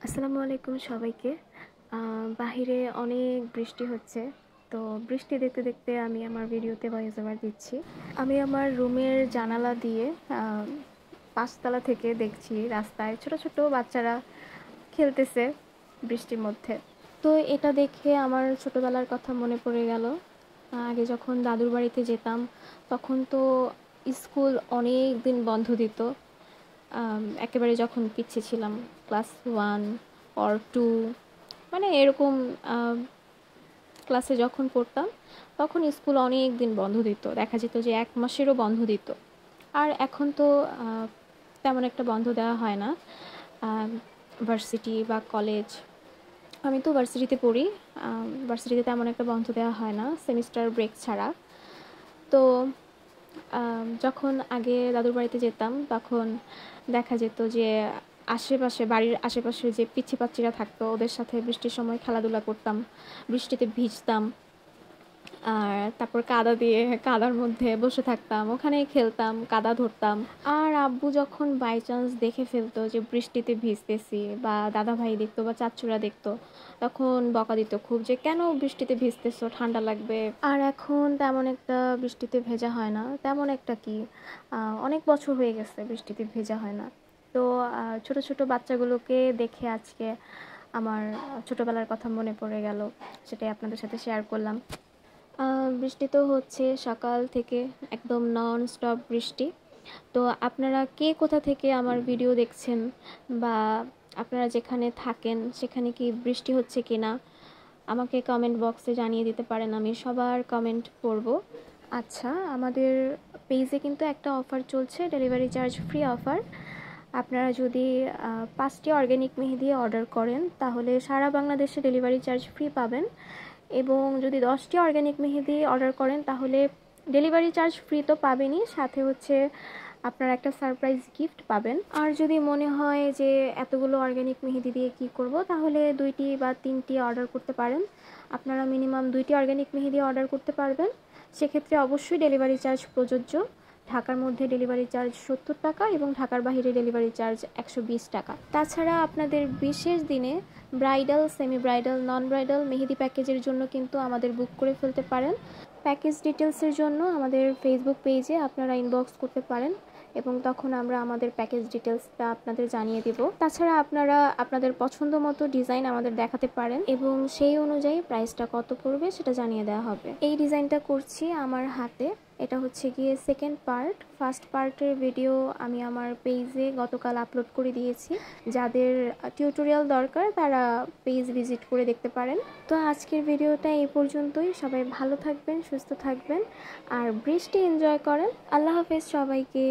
আসসালামু আলাইকুম সবাইকে। বাহিরে অনেক বৃষ্টি হচ্ছে। তো বৃষ্টি দেখতে দেখতে আমি আমার ভিডিওতে ভয়েস ওভার দিচ্ছি। আমি আমার রুমের জানালা দিয়ে ৫ তলা থেকে দেখছি রাস্তায় ছোট ছোট বাচ্চারা খেলতেছে বৃষ্টির মধ্যে। তো এটা দেখে আমার ছোটবেলার কথা মনে পড়ে গেল। আগে যখন দাদুর বাড়িতে যেতাম তখন তো স্কুল অনেক দিন বন্ধ দিত। একেবারে যখন পিছিয়ে ছিলাম, ক্লাস 1 অর 2, মানে এরকম ক্লাসে যখন পড়তাম তখন স্কুল অনেক দিন বন্ধ দিত, দেখা যেত যে 1 মাসেরও বন্ধ দিত। আর এখন তো তেমন একটা বন্ধ দেওয়া হয় না। ভার্সিটি বা কলেজ, আমি তো ভার্সিটিতে পড়ি, ভার্সিটিতে তেমন একটা বন্ধ দেওয়া হয় না সেমিস্টার ব্রেক ছাড়া। তো যখন আগে দাদুর বাড়িতে যেতাম তখন দেখা যেত যে বাড়ির আশেপাশে যে পিচ্ছি পাচ্ছিরা থাকতো ওদের সাথে বৃষ্টির সময় খেলাধুলা করতাম, বৃষ্টিতে ভিজতাম। আর তারপর কাদার মধ্যে বসে থাকতাম, ওখানেই খেলতাম, কাদা ধরতাম। আর আব্বু যখন বাই চান্স দেখে ফেলতো যে বৃষ্টিতে ভিজতেছি, বা দাদা ভাই দেখতো বা চাচুরা দেখতো, তখন বকা দিত খুব, যে কেন বৃষ্টিতে ভিজতেছো, ঠান্ডা লাগবে। আর এখন তেমন একটা বৃষ্টিতে ভেজা হয় না, তেমন একটা কি, অনেক বছর হয়ে গেছে বৃষ্টিতে ভেজা হয় না। তো ছোট ছোট বাচ্চাগুলোকে দেখে আজকে আমার ছোটবেলার কথা মনে পড়ে গেল, সেটাই আপনাদের সাথে শেয়ার করলাম। বৃষ্টি তো হচ্ছে সকাল থেকে, একদম নন স্টপ বৃষ্টি। তো আপনারা কে কোথা থেকে আমার ভিডিও দেখছেন, বা আপনারা যেখানে থাকেন সেখানে কি বৃষ্টি হচ্ছে কি না, আমাকে কমেন্ট বক্সে জানিয়ে দিতে পারেন, আমি সবার কমেন্ট পড়ব। আচ্ছা, আমাদের পেজে কিন্তু একটা অফার চলছে, ডেলিভারি চার্জ ফ্রি অফার। আপনারা যদি 5টি অর্গ্যানিক মেহেদি অর্ডার করেন তাহলে সারা বাংলাদেশে ডেলিভারি চার্জ ফ্রি পাবেন। এবং যদি 10টি অর্গ্যানিক মেহেদি অর্ডার করেন তাহলে ডেলিভারি চার্জ ফ্রি তো পাবেনই, সাথে হচ্ছে আপনারা একটা সারপ্রাইজ গিফট পাবেন। আর যদি মনে হয় যে এতগুলো অর্গ্যানিক মেহেদি দিয়ে কি করব, তাহলে 2টি বা 3টি অর্ডার করতে পারেন। আপনারা মিনিমাম 2টি অর্গ্যানিক মেহেদি অর্ডার করতে পারবেন, সেক্ষেত্রে অবশ্যই ডেলিভারি চার্জ প্রযোজ্য। ঢাকার মধ্যে ডেলিভারি চার্জ 70 টাকা এবং ঢাকার বাইরে ডেলিভারি চার্জ 120 টাকা। তাছাড়া আপনাদের বিশেষ দিনে ব্রাইডাল, সেমি ব্রাইডাল, নন ব্রাইডাল মেহেদি প্যাকেজের জন্য কিন্তু আমাদের বুক করে ফেলতে পারেন। প্যাকেজ ডিটেলসের জন্য আমাদের ফেসবুক পেজে আপনারা ইনবক্স করতে পারেন এবং তখন আমরা আমাদের প্যাকেজ ডিটেলসটা আপনাদের জানিয়ে দেব। তাছাড়া আপনারা আপনাদের পছন্দ মতো ডিজাইন আমাদের দেখাতে পারেন এবং সেই অনুযায়ী প্রাইসটা কত পড়বে সেটা জানিয়ে দেওয়া হবে। এই ডিজাইনটা করছি আমার হাতে, এটা হচ্ছে গিয়ে সেকেন্ড পার্ট। ফার্স্ট পার্টের ভিডিও আমি আমার পেজে গতকাল আপলোড করে দিয়েছি, যাদের টিউটোরিয়াল দরকার তারা পেজ ভিজিট করে দেখতে পারেন। তো আজকের ভিডিওটা এই পর্যন্তই, সবাই ভালো থাকবেন, সুস্থ থাকবেন আর বৃষ্টি এনজয় করেন। আল্লাহ হাফেজ সবাইকে।